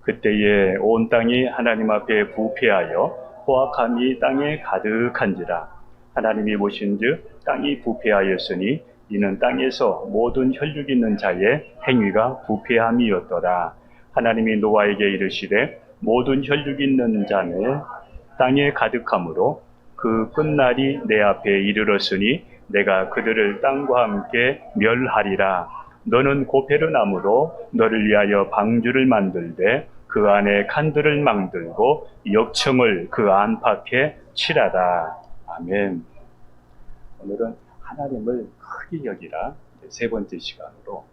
그때에 온 땅이 하나님 앞에 부패하여 포악함이 땅에 가득한지라. 하나님이 보신즉 땅이 부패하였으니 이는 땅에서 모든 혈육 있는 자의 행위가 부패함이었더라. 하나님이 노아에게 이르시되 모든 혈육 있는 자는 땅에 가득함으로 그 끝날이 내 앞에 이르렀으니 내가 그들을 땅과 함께 멸하리라. 너는 고페르나무로 너를 위하여 방주를 만들되 그 안에 칸들을 망들고 역청을 그 안팎에 칠하라. 아멘. 오늘은 하나님을 크게 여기라 세 번째 시간으로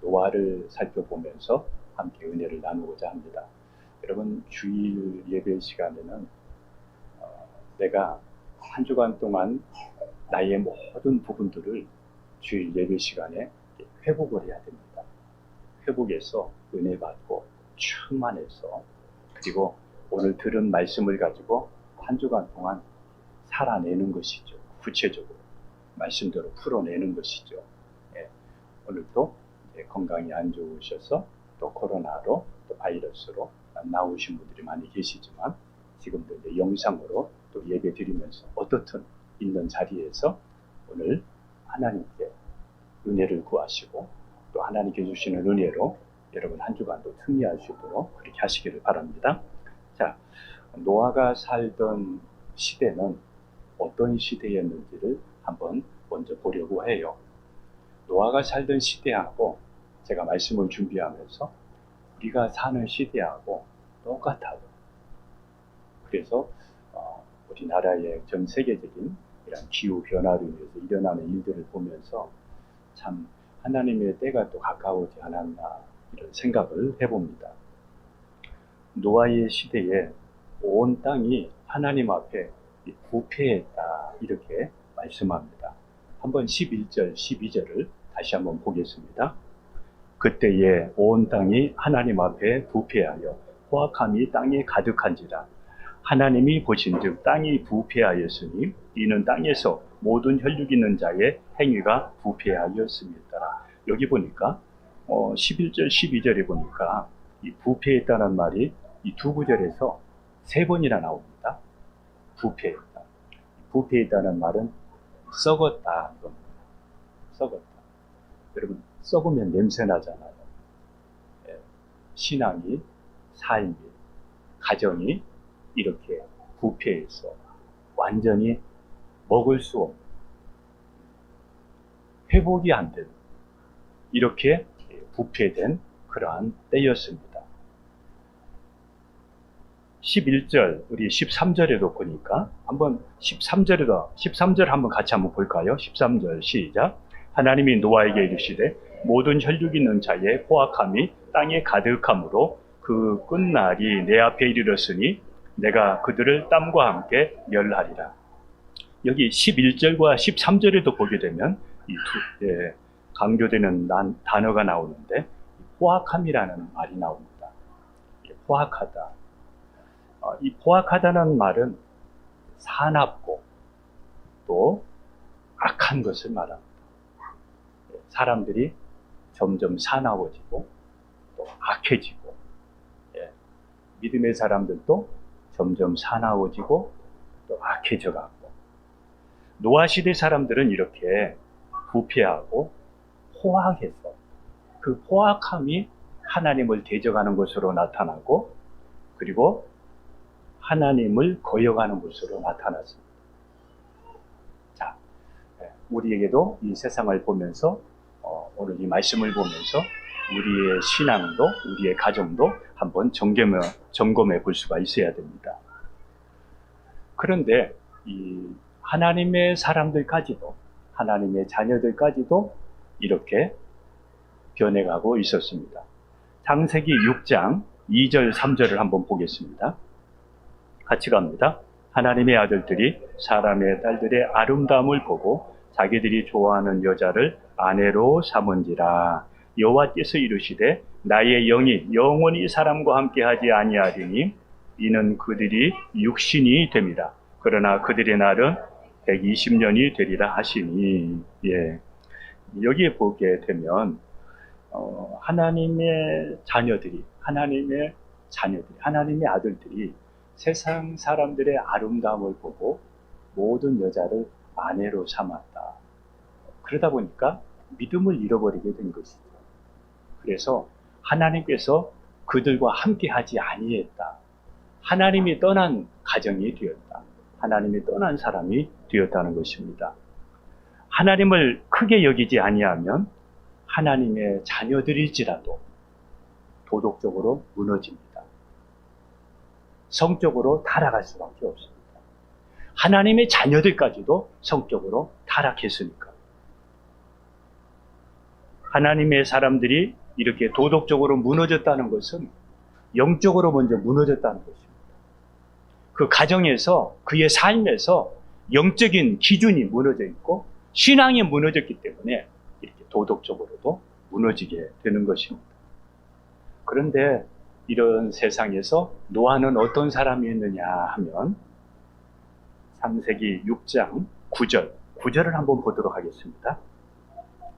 노아를 살펴보면서 함께 은혜를 나누고자 합니다. 여러분, 주일 예배 시간에는 내가 한 주간 동안 나의 모든 부분들을 주일 예배 시간에 회복을 해야 됩니다. 회복해서 은혜 받고 충만해서, 그리고 오늘 들은 말씀을 가지고 한 주간 동안 살아내는 것이죠. 구체적으로 말씀대로 풀어내는 것이죠. 오늘도 건강이 안 좋으셔서 또 코로나로 또 바이러스로 나오신 분들이 많이 계시지만, 지금도 이제 영상으로 또 예배 드리면서 어떻든 있는 자리에서 오늘 하나님께 은혜를 구하시고 또 하나님께 주시는 은혜로 여러분 한 주간도 승리할 수 있도록 그렇게 하시기를 바랍니다. 자, 노아가 살던 시대는 어떤 시대였는지를 한번 먼저 보려고 해요. 노아가 살던 시대하고 제가 말씀을 준비하면서 우리가 사는 시대하고 똑같아요. 그래서 우리나라의 전 세계적인 이런 기후 변화로 인해서 일어나는 일들을 보면서 참 하나님의 때가 또 가까워지 않았나 이런 생각을 해봅니다. 노아의 시대에 온 땅이 하나님 앞에 부패했다 이렇게 말씀합니다. 한번 11절, 12절을 다시 한번 보겠습니다. 그때에 온 땅이 하나님 앞에 부패하여 포악함이 땅에 가득한지라. 하나님이 보신즉 땅이 부패하였으니 이는 땅에서 모든 혈육 있는 자의 행위가 부패하였습니다. 여기 보니까 11절, 12절에 보니까 이 부패했다는 말이 이 두 구절에서 세 번이나 나옵니다. 부패했다. 부패했다는 말은 썩었다. 썩었다. 여러분, 썩으면 냄새 나잖아요. 신앙이, 삶이, 가정이 이렇게 부패해서 완전히 먹을 수 없는, 회복이 안 되는 이렇게 부패된 그러한 때였습니다. 11절, 우리 13절에도 보니까 한번 13절 한번 같이 한번 볼까요? 13절 시작. 하나님이 노아에게 이르시되 모든 혈육 있는 자의 포악함이 땅에 가득함으로 그 끝날이 내 앞에 이르렀으니 내가 그들을 땀과 함께 멸하리라. 여기 11절과 13절에도 보게 되면 이 강조되는 단어가 나오는데 포악함이라는 말이 나옵니다. 포악하다. 이 포악하다는 말은 사납고 또 악한 것을 말합니다. 사람들이 점점 사나워지고 또 악해지고, 믿음의 사람들도 점점 사나워지고 또 악해져가고, 노아 시대 사람들은 이렇게 부패하고 포악해서 그 포악함이 하나님을 대적하는 것으로 나타나고, 그리고 하나님을 거역하는 것으로 나타났습니다. 자, 우리에게도 이 세상을 보면서 오늘 이 말씀을 보면서 우리의 신앙도 우리의 가정도 한번 점검해 볼 수가 있어야 됩니다. 그런데 이 하나님의 사람들까지도, 하나님의 자녀들까지도 이렇게 변해가고 있었습니다. 창세기 6장 2절 3절을 한번 보겠습니다. 같이 갑니다. 하나님의 아들들이 사람의 딸들의 아름다움을 보고 자기들이 좋아하는 여자를 아내로 삼은지라. 여호와께서 이르시되 나의 영이 영원히 사람과 함께하지 아니하리니 이는 그들이 육신이 됨이라. 그러나 그들의 날은 120년이 되리라 하시니. 여기에 보게 되면 하나님의 자녀들이, 하나님의 자녀들이, 하나님의 아들들이 세상 사람들의 아름다움을 보고 모든 여자를 아내로 삼았다. 그러다 보니까 믿음을 잃어버리게 된 것이죠. 그래서 하나님께서 그들과 함께 하지 아니했다. 하나님이 떠난 가정이 되었다. 하나님이 떠난 사람이 되었다는 것입니다. 하나님을 크게 여기지 아니하면 하나님의 자녀들일지라도 도덕적으로 무너집니다. 성적으로 타락할 수밖에 없습니다. 하나님의 자녀들까지도 성적으로 타락했으니까. 하나님의 사람들이 이렇게 도덕적으로 무너졌다는 것은 영적으로 먼저 무너졌다는 것입니다. 그 가정에서, 그의 삶에서 영적인 기준이 무너져 있고 신앙이 무너졌기 때문에 이렇게 도덕적으로도 무너지게 되는 것입니다. 그런데 이런 세상에서 노아는 어떤 사람이었느냐 하면 창세기 6장 9절을 한번 보도록 하겠습니다.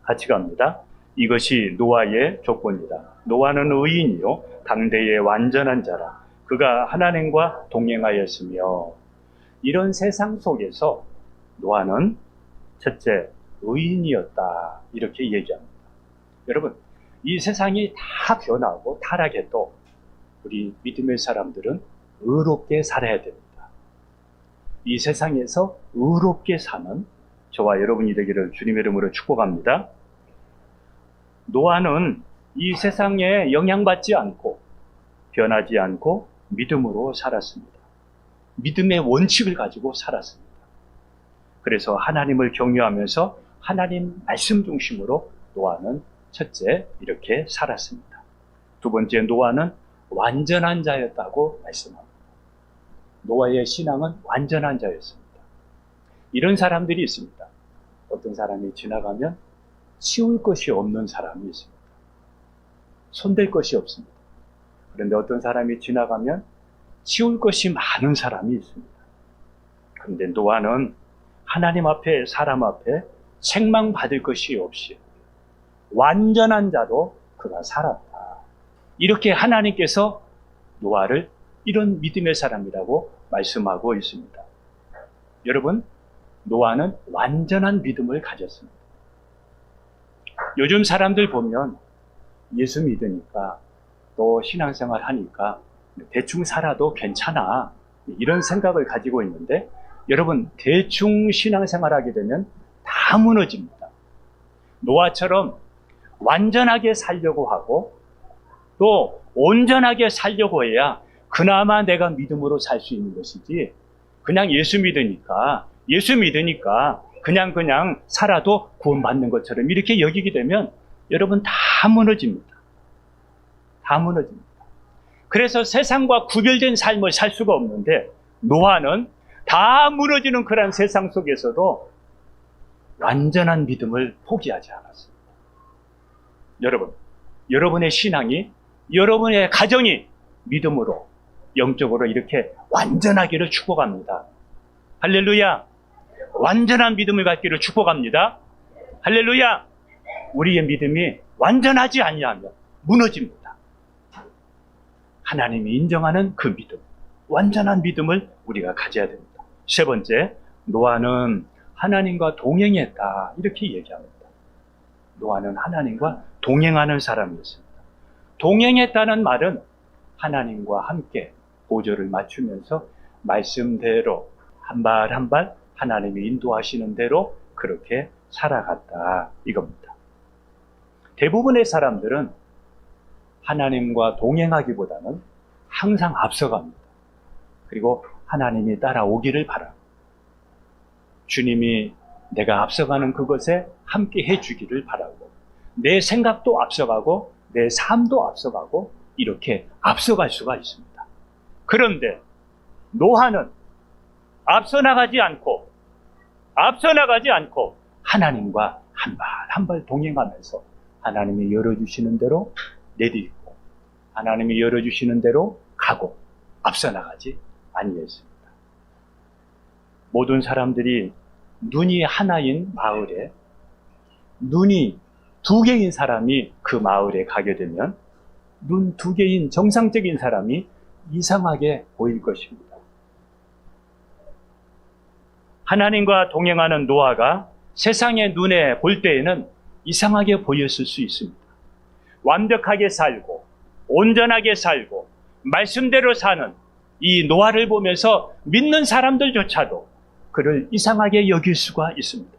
같이 갑니다. 이것이 노아의 조건이다. 노아는 의인이요 당대의 완전한 자라. 그가 하나님과 동행하였으며. 이런 세상 속에서 노아는 첫째 의인이었다 이렇게 얘기합니다. 여러분, 이 세상이 다 변하고 타락해도 우리 믿음의 사람들은 의롭게 살아야 됩니다. 이 세상에서 의롭게 사는 저와 여러분이 되기를 주님의 이름으로 축복합니다. 노아는 이 세상에 영향받지 않고 변하지 않고 믿음으로 살았습니다. 믿음의 원칙을 가지고 살았습니다. 그래서 하나님을 경외하면서 하나님 말씀 중심으로 노아는 첫째 이렇게 살았습니다. 두 번째, 노아는 완전한 자였다고 말씀합니다. 노아의 신앙은 완전한 자였습니다. 이런 사람들이 있습니다. 어떤 사람이 지나가면 치울 것이 없는 사람이 있습니다. 손댈 것이 없습니다. 그런데 어떤 사람이 지나가면 치울 것이 많은 사람이 있습니다. 그런데 노아는 하나님 앞에, 사람 앞에 책망받을 것이 없이 완전한 자로 그가 살았다. 이렇게 하나님께서 노아를 이런 믿음의 사람이라고 말씀하고 있습니다. 여러분, 노아는 완전한 믿음을 가졌습니다. 요즘 사람들 보면 예수 믿으니까 또 신앙생활 하니까 대충 살아도 괜찮아 이런 생각을 가지고 있는데, 여러분, 대충 신앙생활 하게 되면 다 무너집니다. 노아처럼 완전하게 살려고 하고 또 온전하게 살려고 해야 그나마 내가 믿음으로 살 수 있는 것이지, 그냥 예수 믿으니까 그냥 살아도 구원받는 것처럼 이렇게 여기게 되면 여러분 다 무너집니다. 다 무너집니다. 그래서 세상과 구별된 삶을 살 수가 없는데, 노아는 다 무너지는 그런 세상 속에서도 완전한 믿음을 포기하지 않았습니다. 여러분, 여러분의 신앙이, 여러분의 가정이 믿음으로, 영적으로 이렇게 완전하기를 축복합니다. 할렐루야! 완전한 믿음을 갖기를 축복합니다. 할렐루야! 우리의 믿음이 완전하지 아니하면 무너집니다. 하나님이 인정하는 그 믿음, 완전한 믿음을 우리가 가져야 됩니다. 세 번째, 노아는 하나님과 동행했다 이렇게 얘기합니다. 노아는 하나님과 동행하는 사람이었습니다. 동행했다는 말은 하나님과 함께 보조를 맞추면서 말씀대로 한 발 한 발 하나님이 인도하시는 대로 그렇게 살아갔다 이겁니다. 대부분의 사람들은 하나님과 동행하기보다는 항상 앞서갑니다. 그리고 하나님이 따라오기를 바랍니다. 주님이 내가 앞서가는 그것에 함께 해주기를 바라고, 내 생각도 앞서가고 내 삶도 앞서가고 이렇게 앞서갈 수가 있습니다. 그런데 노아는 앞서 나가지 않고 하나님과 한 발 한 발 동행하면서 하나님이 열어주시는 대로 내딛고 하나님이 열어주시는 대로 가고 앞서 나가지 아니했습니다. 모든 사람들이 눈이 하나인 마을에, 눈이 두 개인 사람이 그 마을에 가게 되면 눈 두 개인 정상적인 사람이 이상하게 보일 것입니다. 하나님과 동행하는 노아가 세상의 눈에 볼 때에는 이상하게 보였을 수 있습니다. 완벽하게 살고 온전하게 살고 말씀대로 사는 이 노아를 보면서 믿는 사람들조차도 그를 이상하게 여길 수가 있습니다.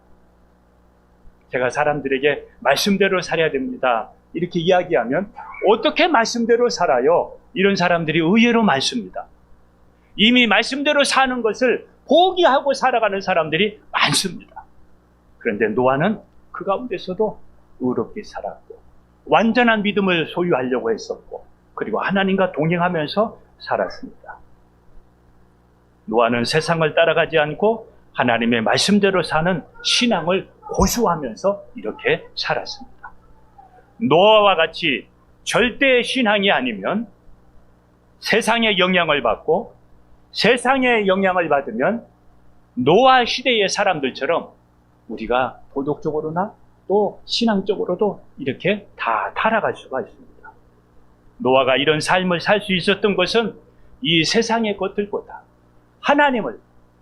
제가 사람들에게 말씀대로 살아야 됩니다, 이렇게 이야기하면 어떻게 말씀대로 살아요? 이런 사람들이 의외로 많습니다. 이미 말씀대로 사는 것을 포기하고 살아가는 사람들이 많습니다. 그런데 노아는 그 가운데서도 의롭게 살았고 완전한 믿음을 소유하려고 했었고 그리고 하나님과 동행하면서 살았습니다. 노아는 세상을 따라가지 않고 하나님의 말씀대로 사는 신앙을 고수하면서 이렇게 살았습니다. 노아와 같이 절대 신앙이 아니면 세상의 영향을 받고 세상의 영향을 받으면 노아 시대의 사람들처럼 우리가 도덕적으로나 또 신앙적으로도 이렇게 다 타락할 수가 있습니다. 노아가 이런 삶을 살 수 있었던 것은 이 세상의 것들보다 하나님을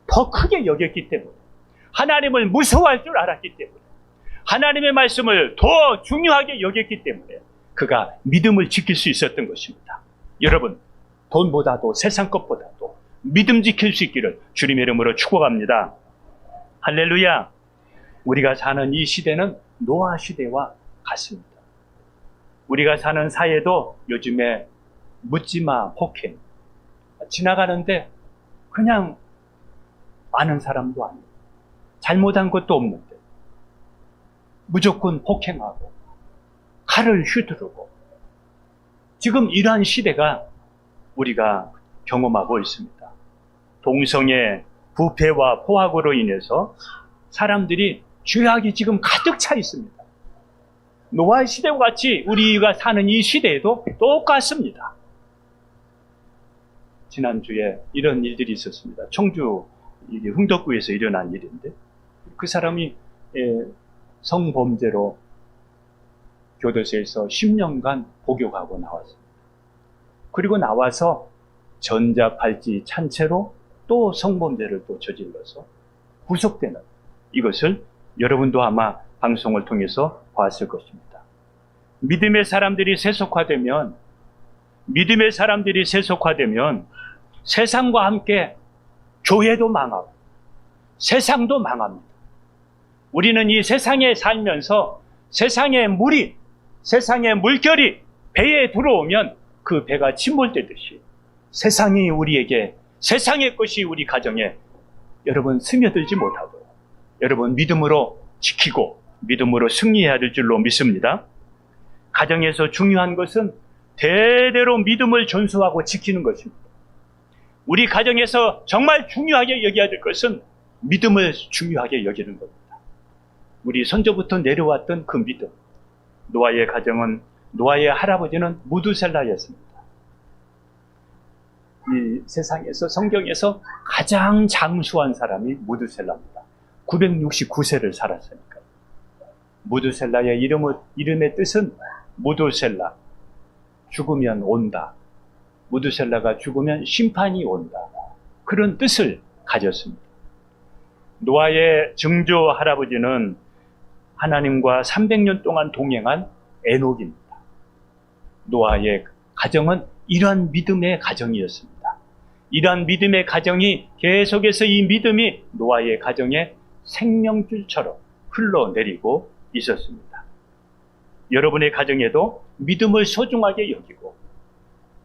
더 크게 여겼기 때문에, 하나님을 무서워할 줄 알았기 때문에, 하나님의 말씀을 더 중요하게 여겼기 때문에 그가 믿음을 지킬 수 있었던 것입니다. 여러분, 돈보다도 세상 것보다도 믿음 지킬 수 있기를 주님의 이름으로 축복합니다. 할렐루야. 우리가 사는 이 시대는 노아 시대와 같습니다. 우리가 사는 사회도 요즘에 묻지마 폭행, 지나가는데 그냥 아는 사람도 아니고 잘못한 것도 없는데 무조건 폭행하고 칼을 휘두르고, 지금 이러한 시대가 우리가 경험하고 있습니다. 동성애, 부패와 포악으로 인해서 사람들이 죄악이 지금 가득 차 있습니다. 노아 시대와 같이 우리가 사는 이 시대에도 똑같습니다. 지난주에 이런 일들이 있었습니다. 청주 흥덕구에서 일어난 일인데, 그 사람이 성범죄로 교도소에서 10년간 복역하고 나왔습니다. 그리고 나와서 전자팔찌 찬 채로 또 성범죄를 또 저질러서 구속되는, 이것을 여러분도 아마 방송을 통해서 봤을 것입니다. 믿음의 사람들이 세속화되면 세상과 함께 교회도 망하고 세상도 망합니다. 우리는 이 세상에 살면서 세상의 물결이 배에 들어오면 그 배가 침몰되듯이 세상이 우리에게, 세상의 것이 우리 가정에 여러분 스며들지 못하도록 여러분 믿음으로 지키고 믿음으로 승리해야 될 줄로 믿습니다. 가정에서 중요한 것은 대대로 믿음을 전수하고 지키는 것입니다. 우리 가정에서 정말 중요하게 여겨야 될 것은 믿음을 중요하게 여기는 겁니다. 우리 선조부터 내려왔던 그 믿음. 노아의 가정은, 노아의 할아버지는 무두셀라였습니다. 이 세상에서, 성경에서 가장 장수한 사람이 무두셀라입니다. 969세를 살았으니까. 무두셀라의 이름의 뜻은 무두셀라, 죽으면 온다. 무두셀라가 죽으면 심판이 온다. 그런 뜻을 가졌습니다. 노아의 증조 할아버지는 하나님과 300년 동안 동행한 에녹입니다. 노아의 가정은 이러한 믿음의 가정이었습니다. 이러한 믿음의 가정이 계속해서 이 믿음이 노아의 가정에 생명줄처럼 흘러내리고 있었습니다. 여러분의 가정에도 믿음을 소중하게 여기고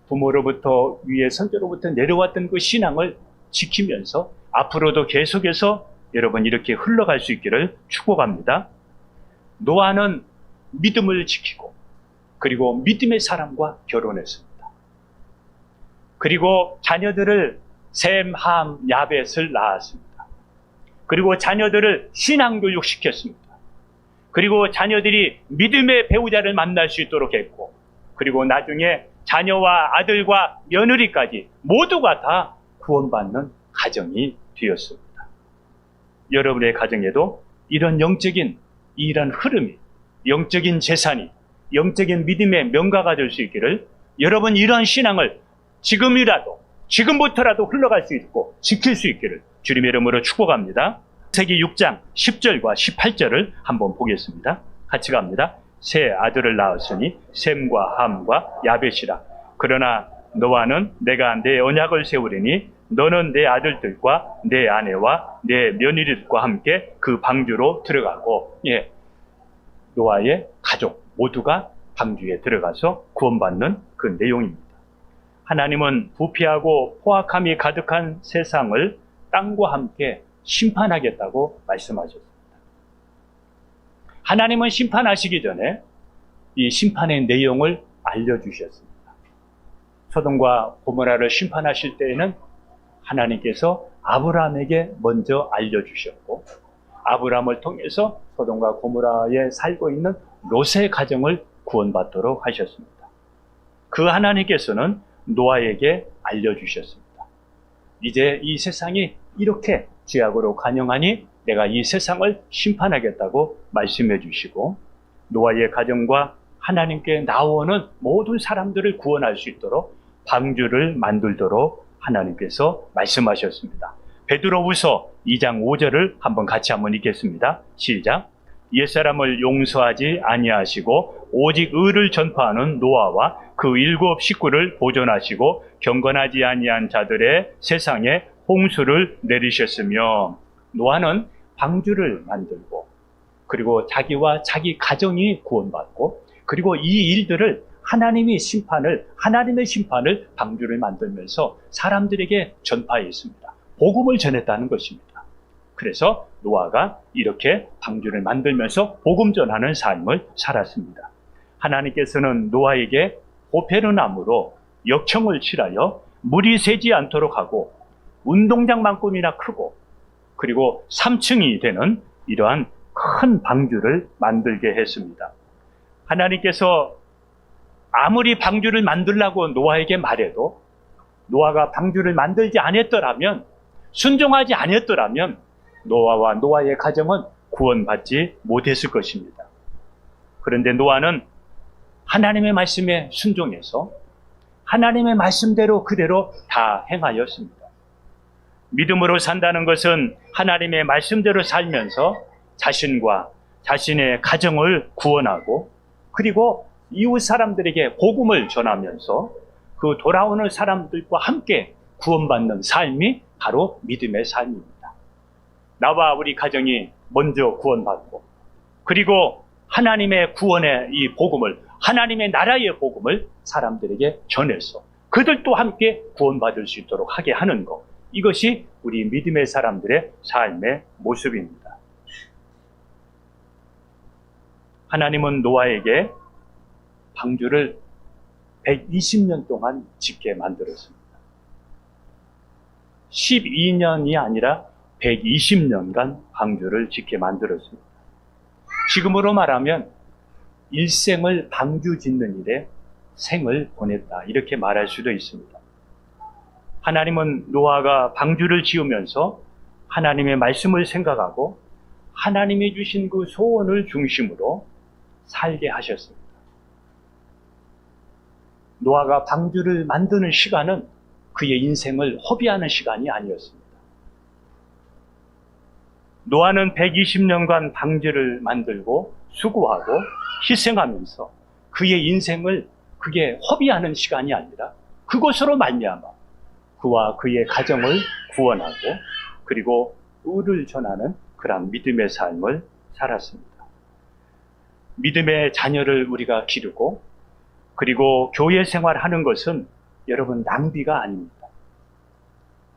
부모로부터, 위에 선조로부터 내려왔던 그 신앙을 지키면서 앞으로도 계속해서 여러분 이렇게 흘러갈 수 있기를 축복합니다. 노아는 믿음을 지키고 그리고 믿음의 사람과 결혼했습니다. 그리고 자녀들을 셈, 함, 야벳을 낳았습니다. 그리고 자녀들을 신앙교육시켰습니다. 그리고 자녀들이 믿음의 배우자를 만날 수 있도록 했고, 그리고 나중에 자녀와 아들과 며느리까지 모두가 다 구원받는 가정이 되었습니다. 여러분의 가정에도 이런 영적인 이런 흐름이, 영적인 재산이, 영적인 믿음의 명가가 될 수 있기를, 여러분 이러한 신앙을 지금이라도, 지금부터라도 흘러갈 수 있고 지킬 수 있기를 주님의 이름으로 축복합니다. 창세기 6장 10절과 18절을 한번 보겠습니다. 같이 갑니다. 세 아들을 낳았으니 셈과 함과 야벳이라. 그러나 너와는 내가 내 언약을 세우리니 너는 내 아들들과 내 아내와 내 며느리들과 함께 그 방주로 들어가고, 노아의 가족 모두가 방주에 들어가서 구원받는 그 내용입니다. 하나님은 부패하고 포악함이 가득한 세상을 땅과 함께 심판하겠다고 말씀하셨습니다. 하나님은 심판하시기 전에 이 심판의 내용을 알려주셨습니다. 소돔과 고모라를 심판하실 때에는 하나님께서 아브라함에게 먼저 알려주셨고, 아브라함을 통해서 소돔과 고모라에 살고 있는 롯의 가정을 구원받도록 하셨습니다. 그 하나님께서는 노아에게 알려주셨습니다. 이제 이 세상이 이렇게 죄악으로 관영하니 내가 이 세상을 심판하겠다고 말씀해 주시고, 노아의 가정과 하나님께 나오는 모든 사람들을 구원할 수 있도록 방주를 만들도록 하나님께서 말씀하셨습니다. 베드로후서 2장 5절을 같이 한번 읽겠습니다. 시작. 옛사람을 용서하지 아니하시고 오직 의를 전파하는 노아와 그 7 식구를 보존하시고 경건하지 아니한 자들의 세상에 홍수를 내리셨으며, 노아는 방주를 만들고, 그리고 자기와 자기 가정이 구원받고, 그리고 이 일들을 하나님의 심판을 방주를 만들면서 사람들에게 전파했습니다. 복음을 전했다는 것입니다. 그래서 노아가 이렇게 방주를 만들면서 복음 전하는 삶을 살았습니다. 하나님께서는 노아에게 보페르나무로 역청을 칠하여 물이 새지 않도록 하고, 운동장만큼이나 크고, 그리고 3층이 되는 이러한 큰 방주를 만들게 했습니다. 하나님께서 아무리 방주를 만들라고 노아에게 말해도 노아가 방주를 만들지 않았더라면, 순종하지 않았더라면 노아와 노아의 가정은 구원받지 못했을 것입니다. 그런데 노아는 하나님의 말씀에 순종해서 하나님의 말씀대로 그대로 다 행하였습니다. 믿음으로 산다는 것은 하나님의 말씀대로 살면서 자신과 자신의 가정을 구원하고, 그리고 이웃 사람들에게 복음을 전하면서 그 돌아오는 사람들과 함께 구원받는 삶이 바로 믿음의 삶입니다. 나와 우리 가정이 먼저 구원받고, 그리고 하나님의 구원의 이 복음을, 하나님의 나라의 복음을 사람들에게 전해서 그들도 함께 구원받을 수 있도록 하게 하는 것, 이것이 우리 믿음의 사람들의 삶의 모습입니다. 하나님은 노아에게 방주를 120년 동안 짓게 만들었습니다. 12년이 아니라 120년간 방주를 짓게 만들었습니다. 지금으로 말하면 일생을 방주 짓는 일에 생을 보냈다, 이렇게 말할 수도 있습니다. 하나님은 노아가 방주를 지으면서 하나님의 말씀을 생각하고 하나님이 주신 그 소원을 중심으로 살게 하셨습니다. 노아가 방주를 만드는 시간은 그의 인생을 허비하는 시간이 아니었습니다. 노아는 120년간 방주를 만들고 수고하고 희생하면서 그의 인생을 그게 허비하는 시간이 아니라 그것으로 말미암아 그와 그의 가정을 구원하고, 그리고 의를 전하는 그런 믿음의 삶을 살았습니다. 믿음의 자녀를 우리가 기르고, 그리고 교회 생활하는 것은 여러분 낭비가 아닙니다.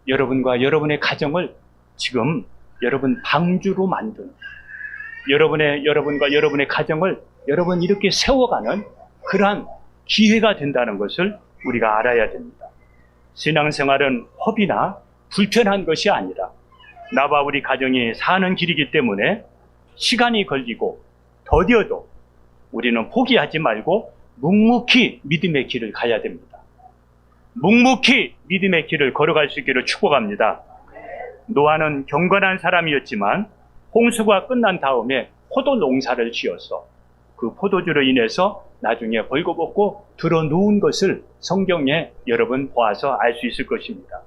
여러분과 여러분의 가정을 지금 여러분 방주로 만드는, 여러분과 여러분의 가정을 여러분 이렇게 세워가는 그러한 기회가 된다는 것을 우리가 알아야 됩니다. 신앙생활은 허비나 불편한 것이 아니라 나와 우리 가정이 사는 길이기 때문에 시간이 걸리고 더뎌도 우리는 포기하지 말고 묵묵히 믿음의 길을 가야 됩니다. 묵묵히 믿음의 길을 걸어갈 수 있기를 축복합니다. 노아는 경건한 사람이었지만 홍수가 끝난 다음에 포도 농사를 지어서 그 포도주로 인해서 나중에 벌거벗고 들어 누운 것을 성경에 여러분 보아서 알 수 있을 것입니다.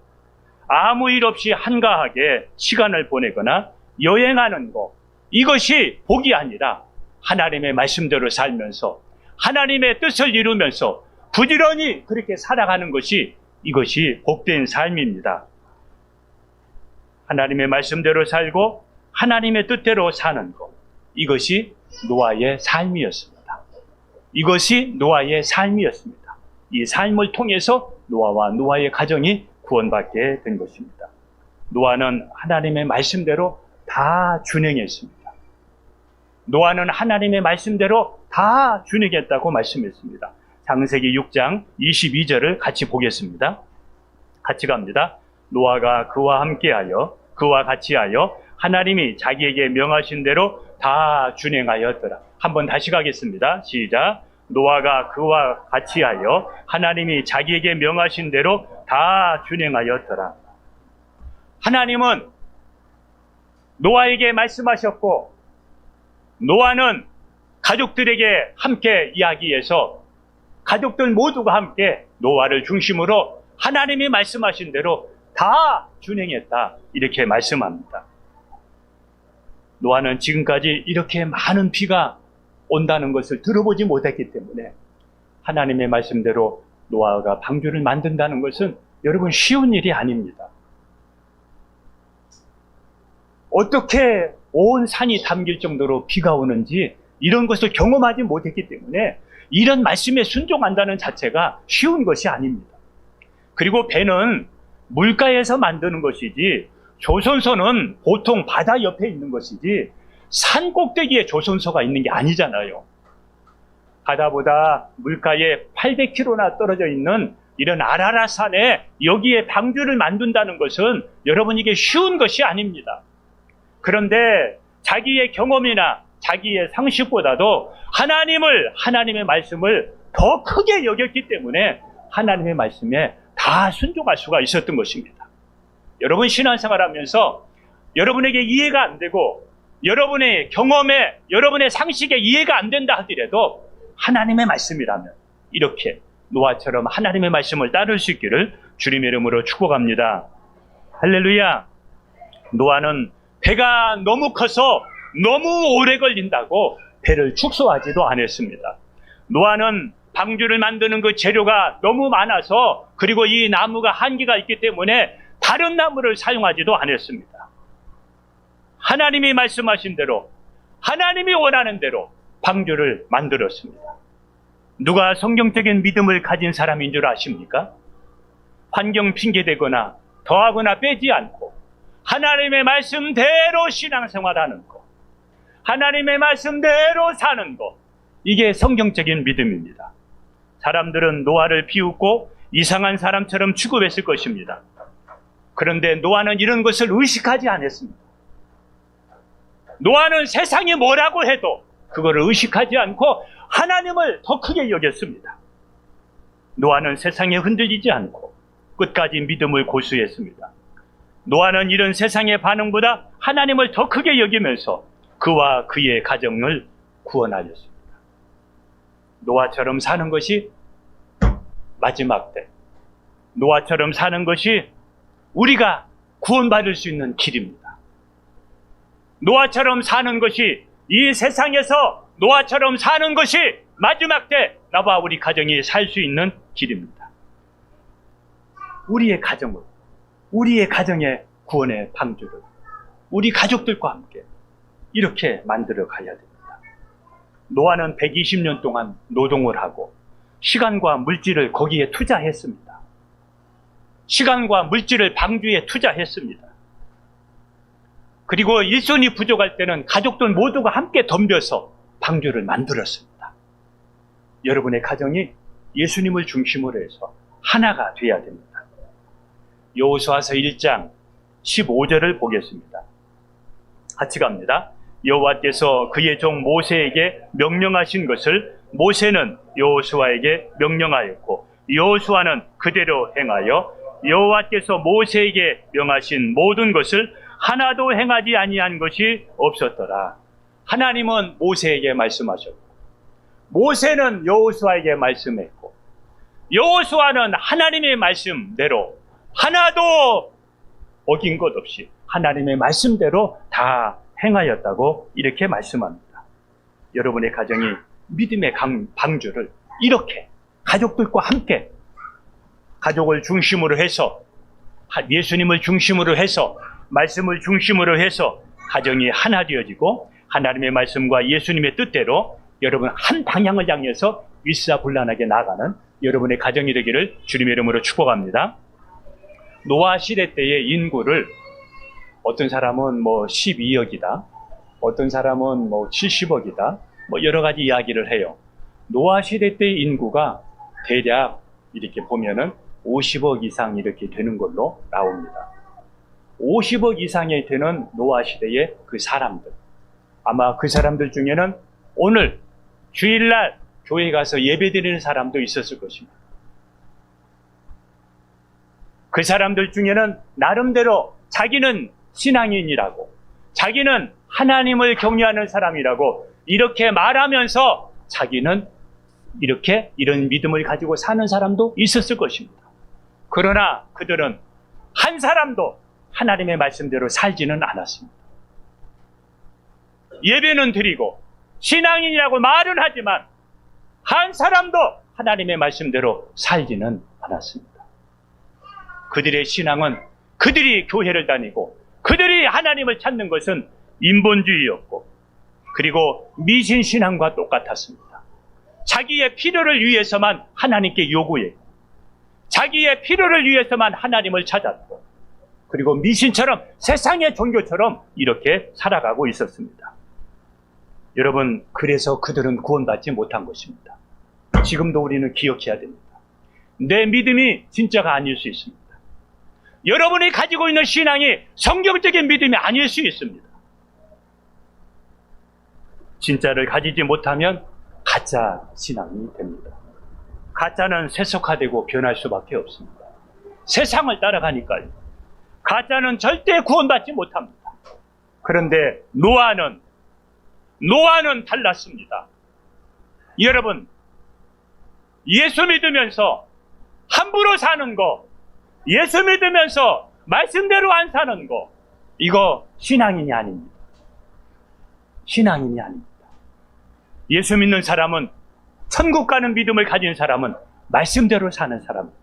아무 일 없이 한가하게 시간을 보내거나 여행하는 것, 이것이 복이 아니라 하나님의 말씀대로 살면서 하나님의 뜻을 이루면서 부지런히 그렇게 살아가는 것이, 이것이 복된 삶입니다. 하나님의 말씀대로 살고 하나님의 뜻대로 사는 것, 이것이 노아의 삶이었습니다. 이것이 노아의 삶이었습니다. 이 삶을 통해서 노아와 노아의 가정이 구원받게 된 것입니다. 노아는 하나님의 말씀대로 다 준행했습니다. 노아는 하나님의 말씀대로 다 준행했다고 말씀했습니다. 창세기 6장 22절을 같이 보겠습니다. 같이 갑니다. 노아가 그와 같이 하여 하나님이 자기에게 명하신 대로 다 준행하였더라. 한번 다시 가겠습니다. 시작. 노아가 그와 같이 하여 하나님이 자기에게 명하신 대로 다 준행하였더라. 하나님은 노아에게 말씀하셨고, 노아는 가족들에게 함께 이야기해서 가족들 모두가 함께 노아를 중심으로 하나님이 말씀하신 대로 다 준행했다, 이렇게 말씀합니다. 노아는 지금까지 이렇게 많은 비가 온다는 것을 들어보지 못했기 때문에 하나님의 말씀대로 노아가 방주를 만든다는 것은 여러분 쉬운 일이 아닙니다. 어떻게 온 산이 담길 정도로 비가 오는지 이런 것을 경험하지 못했기 때문에 이런 말씀에 순종한다는 자체가 쉬운 것이 아닙니다. 그리고 배는 물가에서 만드는 것이지 조선소는 보통 바다 옆에 있는 것이지 산 꼭대기에 조선소가 있는 게 아니잖아요. 바다보다 물가에 800km나 떨어져 있는 이런 아라라산에 여기에 방주를 만든다는 것은 여러분 이게 쉬운 것이 아닙니다. 그런데 자기의 경험이나 자기의 상식보다도 하나님의 말씀을 더 크게 여겼기 때문에 하나님의 말씀에 다 순종할 수가 있었던 것입니다. 여러분 신앙생활 하면서 여러분에게 이해가 안 되고 여러분의 경험에, 여러분의 상식에 이해가 안 된다 하더라도 하나님의 말씀이라면 이렇게 노아처럼 하나님의 말씀을 따를 수 있기를 주님의 이름으로 축복합니다. 할렐루야. 노아는 배가 너무 커서 너무 오래 걸린다고 배를 축소하지도 않았습니다. 노아는 방주를 만드는 그 재료가 너무 많아서, 그리고 이 나무가 한계가 있기 때문에 다른 나무를 사용하지도 않았습니다. 하나님이 말씀하신 대로, 하나님이 원하는 대로 방주를 만들었습니다. 누가 성경적인 믿음을 가진 사람인 줄 아십니까? 환경 핑계대거나 더하거나 빼지 않고 하나님의 말씀대로 신앙생활하는 것, 하나님의 말씀대로 사는 것, 이게 성경적인 믿음입니다. 사람들은 노아를 비웃고 이상한 사람처럼 취급했을 것입니다. 그런데 노아는 이런 것을 의식하지 않았습니다. 노아는 세상이 뭐라고 해도 그거를 의식하지 않고 하나님을 더 크게 여겼습니다. 노아는 세상에 흔들리지 않고 끝까지 믿음을 고수했습니다. 노아는 이런 세상의 반응보다 하나님을 더 크게 여기면서 그와 그의 가정을 구원하였습니다. 노아처럼 사는 것이 마지막 때, 노아처럼 사는 것이 우리가 구원받을 수 있는 길입니다. 노아처럼 사는 것이, 이 세상에서 노아처럼 사는 것이 마지막 때 나와 우리 가정이 살 수 있는 길입니다. 우리의 가정을, 우리의 가정의 구원의 방주를 우리 가족들과 함께 이렇게 만들어 가야 됩니다. 노아는 120년 동안 노동을 하고 시간과 물질을 거기에 투자했습니다. 시간과 물질을 방주에 투자했습니다. 그리고 일손이 부족할 때는 가족들 모두가 함께 덤벼서 방주를 만들었습니다. 여러분의 가정이 예수님을 중심으로 해서 하나가 되어야 됩니다. 여호수아서 1장 15절을 보겠습니다. 같이 갑니다. 여호와께서 그의 종 모세에게 명령하신 것을 모세는 여호수아에게 명령하였고 여호수아는 그대로 행하여 여호와께서 모세에게 명하신 모든 것을 하나도 행하지 아니한 것이 없었더라. 하나님은 모세에게 말씀하셨고 모세는 여호수아에게 말씀했고 여호수아는 하나님의 말씀대로 하나도 어긴 것 없이 하나님의 말씀대로 다 행하였다고 이렇게 말씀합니다. 여러분의 가정이 믿음의 방주를 이렇게 가족들과 함께 가족을 중심으로 해서 예수님을 중심으로 해서 말씀을 중심으로 해서 가정이 하나 되어지고 하나님의 말씀과 예수님의 뜻대로 여러분 한 방향을 향해서 일사불란하게 나가는 여러분의 가정이 되기를 주님의 이름으로 축복합니다. 노아 시대 때의 인구를 어떤 사람은 12억이다, 어떤 사람은 70억이다, 여러 가지 이야기를 해요. 노아 시대 때의 인구가 대략 이렇게 보면은 50억 이상 이렇게 되는 걸로 나옵니다. 50억 이상이 되는 노아 시대의 그 사람들, 아마 그 사람들 중에는 오늘 주일날 교회 가서 예배드리는 사람도 있었을 것입니다. 그 사람들 중에는 나름대로 자기는 신앙인이라고, 자기는 하나님을 경외하는 사람이라고 이렇게 말하면서 자기는 이렇게 이런 믿음을 가지고 사는 사람도 있었을 것입니다. 그러나 그들은 한 사람도 하나님의 말씀대로 살지는 않았습니다. 예배는 드리고 신앙인이라고 말은 하지만 한 사람도 하나님의 말씀대로 살지는 않았습니다. 그들의 신앙은 그들이 교회를 다니고 그들이 하나님을 찾는 것은 인본주의였고 그리고 미신신앙과 똑같았습니다. 자기의 필요를 위해서만 하나님께 요구했고 자기의 필요를 위해서만 하나님을 찾았고 그리고 미신처럼 세상의 종교처럼 이렇게 살아가고 있었습니다. 여러분, 그래서 그들은 구원받지 못한 것입니다. 지금도 우리는 기억해야 됩니다. 내 믿음이 진짜가 아닐 수 있습니다. 여러분이 가지고 있는 신앙이 성경적인 믿음이 아닐 수 있습니다. 진짜를 가지지 못하면 가짜 신앙이 됩니다. 가짜는 세속화되고 변할 수밖에 없습니다. 세상을 따라가니까요. 가짜는 절대 구원받지 못합니다. 그런데 노아는 달랐습니다. 여러분, 예수 믿으면서 함부로 사는 거, 예수 믿으면서 말씀대로 안 사는 거, 이거 신앙인이 아닙니다. 신앙인이 아닙니다. 예수 믿는 사람은, 천국 가는 믿음을 가진 사람은 말씀대로 사는 사람입니다.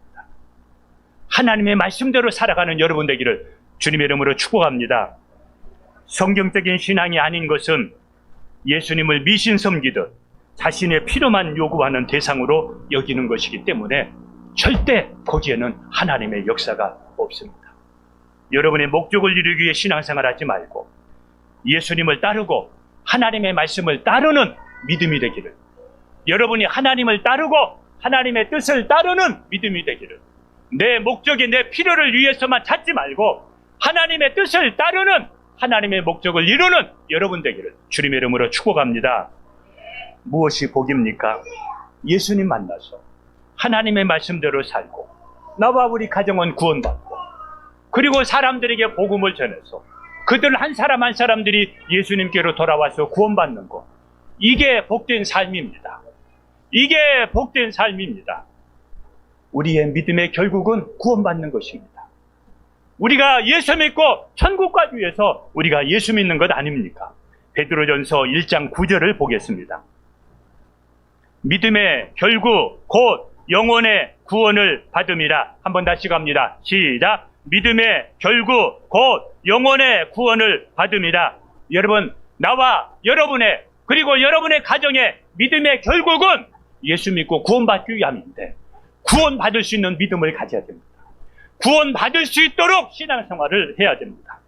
하나님의 말씀대로 살아가는 여러분 되기를 주님의 이름으로 축복합니다. 성경적인 신앙이 아닌 것은 예수님을 미신 섬기듯 자신의 필요만 요구하는 대상으로 여기는 것이기 때문에 절대 거기에는 하나님의 역사가 없습니다. 여러분의 목적을 이루기 위해 신앙생활 하지 말고 예수님을 따르고 하나님의 말씀을 따르는 믿음이 되기를, 여러분이 하나님을 따르고 하나님의 뜻을 따르는 믿음이 되기를, 내 목적이 내 필요를 위해서만 찾지 말고 하나님의 뜻을 따르는 하나님의 목적을 이루는 여러분 되기를 주님의 이름으로 축복합니다. 무엇이 복입니까? 예수님 만나서 하나님의 말씀대로 살고 나와 우리 가정은 구원받고 그리고 사람들에게 복음을 전해서 그들 한 사람 한 사람들이 예수님께로 돌아와서 구원받는 것, 이게 복된 삶입니다. 이게 복된 삶입니다. 우리의 믿음의 결국은 구원받는 것입니다. 우리가 예수 믿고 천국 가기 위해서 우리가 예수 믿는 것 아닙니까? 베드로전서 1장 9절을 보겠습니다. 믿음의 결국 곧 영혼의 구원을 받음이라. 한번 다시 갑니다. 시작. 믿음의 결국 곧 영혼의 구원을 받음이라. 여러분, 나와 여러분의 그리고 여러분의 가정의 믿음의 결국은 예수 믿고 구원받기 위함인데, 구원받을 수 있는 믿음을 가져야 됩니다. 구원받을 수 있도록 신앙생활을 해야 됩니다.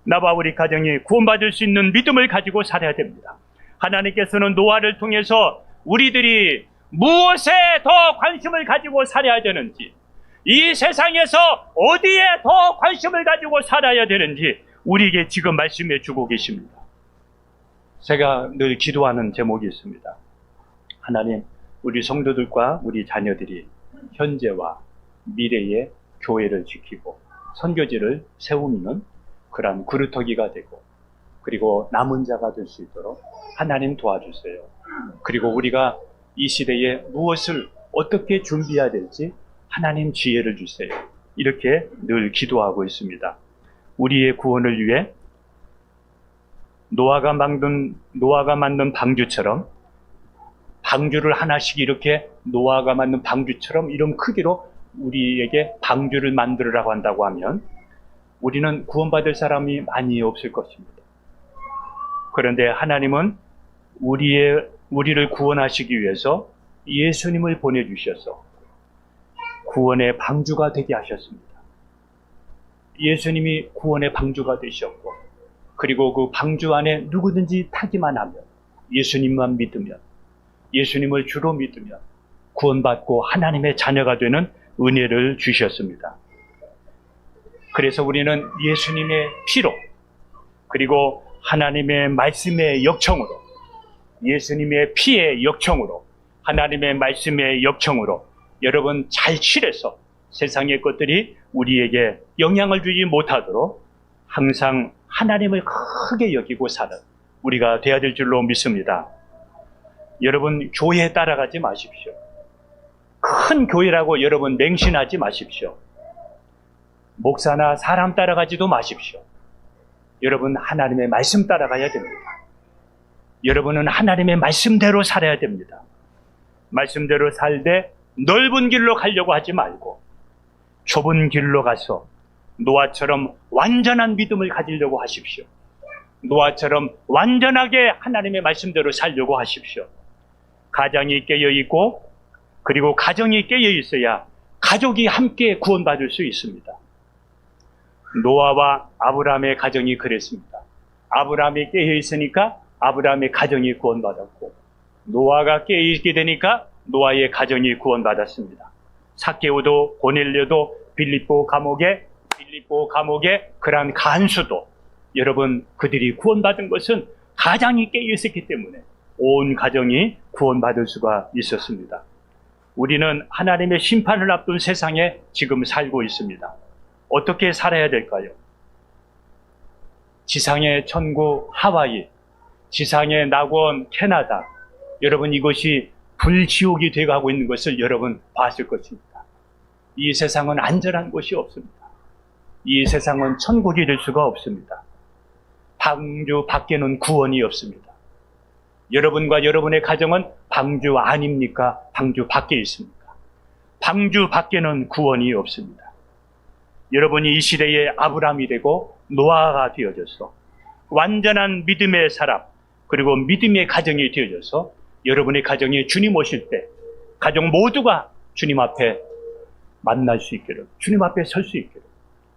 나와 우리 가정이 구원받을 수 있는 믿음을 가지고 살아야 됩니다. 하나님께서는 노아를 통해서 우리들이 무엇에 더 관심을 가지고 살아야 되는지, 이 세상에서 어디에 더 관심을 가지고 살아야 되는지 우리에게 지금 말씀해 주고 계십니다. 제가 늘 기도하는 제목이 있습니다. 하나님, 우리 성도들과 우리 자녀들이 현재와 미래의 교회를 지키고 선교지를 세우는 그런 그루터기가 되고 그리고 남은 자가 될 수 있도록 하나님 도와주세요. 그리고 우리가 이 시대에 무엇을 어떻게 준비해야 될지 하나님 지혜를 주세요. 이렇게 늘 기도하고 있습니다. 우리의 구원을 위해 노아가 만든 방주처럼, 방주를 하나씩 이렇게 노아가 만든 방주처럼 이런 크기로 우리에게 방주를 만들으라고 한다고 하면 우리는 구원받을 사람이 많이 없을 것입니다. 그런데 하나님은 우리를 구원하시기 위해서 예수님을 보내주셔서 구원의 방주가 되게 하셨습니다. 예수님이 구원의 방주가 되셨고, 그리고 그 방주 안에 누구든지 타기만 하면, 예수님만 믿으면, 예수님을 주로 믿으면 구원받고 하나님의 자녀가 되는 은혜를 주셨습니다. 그래서 우리는 예수님의 피로, 그리고 하나님의 말씀의 역청으로, 예수님의 피의 역청으로, 하나님의 말씀의 역청으로 여러분 잘 칠해서 세상의 것들이 우리에게 영향을 주지 못하도록 항상 하나님을 크게 여기고 사는 우리가 되어야 될 줄로 믿습니다. 여러분, 교회에 따라가지 마십시오. 큰 교회라고 여러분 맹신하지 마십시오. 목사나 사람 따라가지도 마십시오. 여러분, 하나님의 말씀 따라가야 됩니다. 여러분은 하나님의 말씀대로 살아야 됩니다. 말씀대로 살되 넓은 길로 가려고 하지 말고 좁은 길로 가서 노아처럼 완전한 믿음을 가지려고 하십시오. 노아처럼 완전하게 하나님의 말씀대로 살려고 하십시오. 가정이 깨어있고, 그리고 가정이 깨어있어야 가족이 함께 구원받을 수 있습니다. 노아와 아브라함의 가정이 그랬습니다. 아브라함이 깨어있으니까 아브라함의 가정이 구원받았고, 노아가 깨어있게 되니까 노아의 가정이 구원받았습니다. 삭개오도 고넬료도 빌립보 감옥에 그러한 간수도 여러분, 그들이 구원받은 것은 가정이 깨어있었기 때문에 온 가정이 구원받을 수가 있었습니다. 우리는 하나님의 심판을 앞둔 세상에 지금 살고 있습니다. 어떻게 살아야 될까요? 지상의 천국 하와이, 지상의 낙원 캐나다, 여러분 이것이 불지옥이 되어가고 있는 것을 여러분 봤을 것입니다. 이 세상은 안전한 곳이 없습니다. 이 세상은 천국이 될 수가 없습니다. 방주 밖에는 구원이 없습니다. 여러분과 여러분의 가정은 방주 아닙니까? 방주 밖에 있습니까? 방주 밖에는 구원이 없습니다. 여러분이 이 시대에 아브라함이 되고 노아가 되어져서 완전한 믿음의 사람, 그리고 믿음의 가정이 되어져서 여러분의 가정에 주님 오실 때 가족 모두가 주님 앞에 만날 수 있기를, 주님 앞에 설 수 있기를,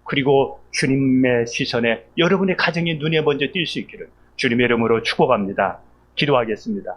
그리고 주님의 시선에 여러분의 가정이 눈에 먼저 띌 수 있기를 주님의 이름으로 축복합니다. 기도하겠습니다.